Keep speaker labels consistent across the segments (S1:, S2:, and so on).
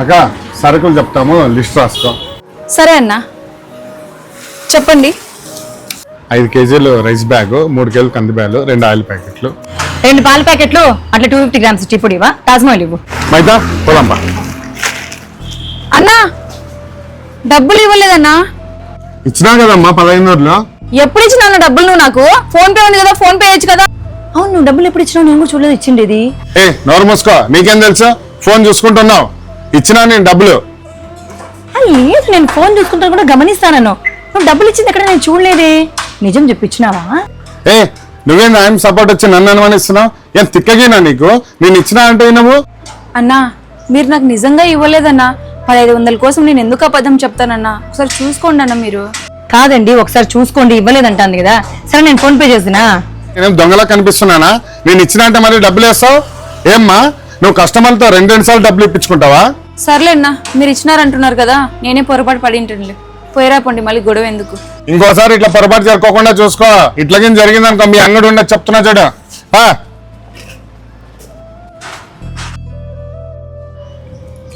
S1: అక్క సరుకులు చెప్తాము, లిస్ట్ రాసుకో.
S2: సరే అన్న, చెప్పండి.
S1: 5 కేజీలు రైస్ బ్యాగ్, 3 కేజీలు కంది బ్యాలు, 2 ఆయిల్ ప్యాకెట్లు,
S2: 2 పాల ప్యాకెట్లు, అట్లా 250 గ్రామ్స్ టీ పొడి ఇవా, తాజ్మహల్ ఇవ్వు.
S1: మైదా పోదాంబా.
S2: అన్నా డబ్బులు ఇవ్వలేదన్నా.
S1: ఇచ్చినా కదమ్మా 1500.
S2: ఎప్పుడు ఇచ్చినా అన్న డబ్బులు నువ్వు? నాకు ఫోన్ పే ఉంది కదా, ఫోన్ పే చేయొచ్చు కదా. అవును, నువ్వు డబ్బులు ఎప్పుడు ఇచ్చినావు? నేను కూడా చూడలేదు ఇచ్చిండేది.
S1: ఏ నోరు మూసుకో, నీకేం తెలుసు? ఫోన్ చూసుకుంటున్నావు. ఇచ్చినా నేను డబ్బులు.
S2: లేదు, నేను ఫోన్ చూసుకుంటాను కూడా గమనిస్తాను. నువ్వు డబ్బులు ఇచ్చింది ఎక్కడ నేను చూడలేదే. నిజం చెప్పిచ్చినావా?
S1: ఏ నువ్వేం ఆయన సపోర్ట్ వచ్చి నన్ను అనుమానిస్తున్నావు? ఏం తిక్కగేనా నీకు? నేను ఇచ్చినా అంటే నువ్వు?
S2: అన్నా మీరు నాకు నిజంగా ఇవ్వలేదన్నా. 1500 కోసం నేను ఎందుకు అబద్ధం చెప్తానన్నా? ఒకసారి చూసుకోండి అన్న. మీరు కాదండి, ఒకసారి చూసుకోండి, ఇవ్వలేదంటాను కదా. సరే నేను ఫోన్ పే చేసినా.
S1: నేనేం దొంగలా కనిపిస్తున్నానా? నేను ఇచ్చినా అంటే మరి డబ్బులు వేస్తావు ఏమ్మా? నువ్వు కస్టమర్లతో 2 సార్లు డబ్బులు ఇప్పించుకుంటావా?
S2: సర్లే అన్నా, మీరు ఇచ్చినారంటున్నారు కదా, నేనే పొరపాటు పడి ఉంటుంది. పోయిరా పండి, మళ్ళీ గొడవ ఎందుకు?
S1: ఇంకోసారి ఇట్లా పొరపాటు జరగకుండా చూసుకో. ఇట్లాగేం జరిగిందనుకో మీ అంగడి ఉండదు చెప్తున్నా చూడ.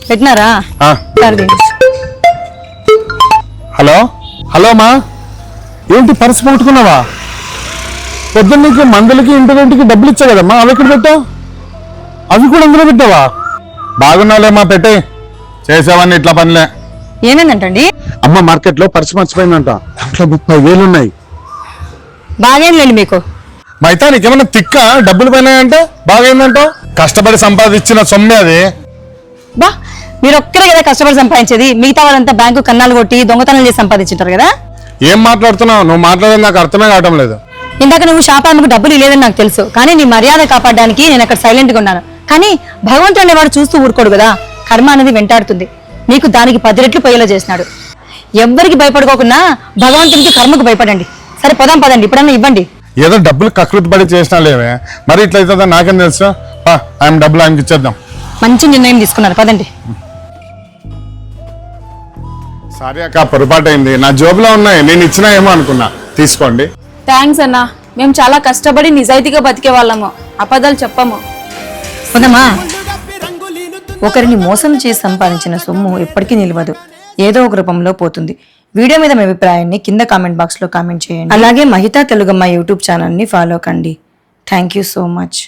S2: పెట్టినారా?
S1: హలో హలో మా, ఏంటి పర్సు పట్టుకున్నావా? పొద్దున్న నీకు మందులకి ఇంటికి డబ్బులు ఇచ్చా కదమ్మా, అవి ఎక్కడ పెట్టావు? అవి కూడా అందులో పెట్టావా? బాగున్నావులేమ్మా, పెట్టే. చేసావన్నీ ఇట్లా పనిలే.
S2: ఏమైందంటండి?
S1: అమ్మ మార్కెట్ లో పర్సు మర్చిపోయిందంట, దాంట్లో 30,000 ఉన్నాయి.
S2: బాగేంలేండి మీకు.
S1: మైతా నీకేమన్నా తిక్క? డబ్బులు పోయినాయంటే బాగైందంట. కష్టపడి సంపాదించిన సొమ్మే అది.
S2: బా, మీరు ఒక్కరే కదా కష్టపడి సంపాదించేది, మిగతా వాళ్ళంతా బ్యాంకు కన్నాలు కొట్టి దొంగతనాలు చేసి సంపాదించారు కదా.
S1: ఏం మాట్లాడుతున్నావు? నువ్వు మాట్లాడేది నాకు అర్థమే కావటం లేదు.
S2: ఇందాక నువ్వు శాపానికి డబ్బులు లేదని నాకు తెలుసు, కానీ నీ మర్యాద కాపాడడానికి నేను అక్కడ సైలెంట్ గా ఉన్నాను. కానీ భగవంతుడు అనేవాడు చూస్తూ ఊరుకోడు కదా. కర్మ అనేది వెంటాడుతుంది. నీకు దానికి 10 రెట్లు పొయ్యేలా చేసినాడు. ఎవ్వరికి భయపడుకోకుండా భగవంతునికి కర్మకు భయపడండి. సరే పోదాం పదండి, ఇప్పుడన్నా ఇవ్వండి.
S1: ఏదో డబ్బులు కకృతి పడి చేసినా లేవే, మరి ఇట్లా అవుతుందా నాకేం తెలుసు? ఆయన డబ్బులు ఆయనకి ఇచ్చేద్దాం.
S2: మంచి నిర్ణయం తీసుకున్నారు, పదండి.
S1: సారీ అక్క, పొరపాటు అయింది. నా జోబులో ఉన్నాయి, నేను ఇచ్చినా ఏమో అనుకున్నా. తీసుకోండి.
S2: థ్యాంక్స్ అన్నా, మేము చాలా కష్టపడి నిజాయితీగా బతికే వాళ్ళము, అబద్ధాలు చెప్పము. పోదామా? ఒకరిని మోసం చేసి సంపాదించిన సొమ్ము ఎప్పటికీ నిలవదు, ఏదో ఒక రూపంలో పోతుంది. వీడియో మీద మీ అభిప్రాయాన్ని కింద కామెంట్ బాక్స్ లో కామెంట్ చేయండి. అలాగే మహితా తెలుగమ్మ యూట్యూబ్ ఛానల్ ని ఫాలో కండి. Thank you so much.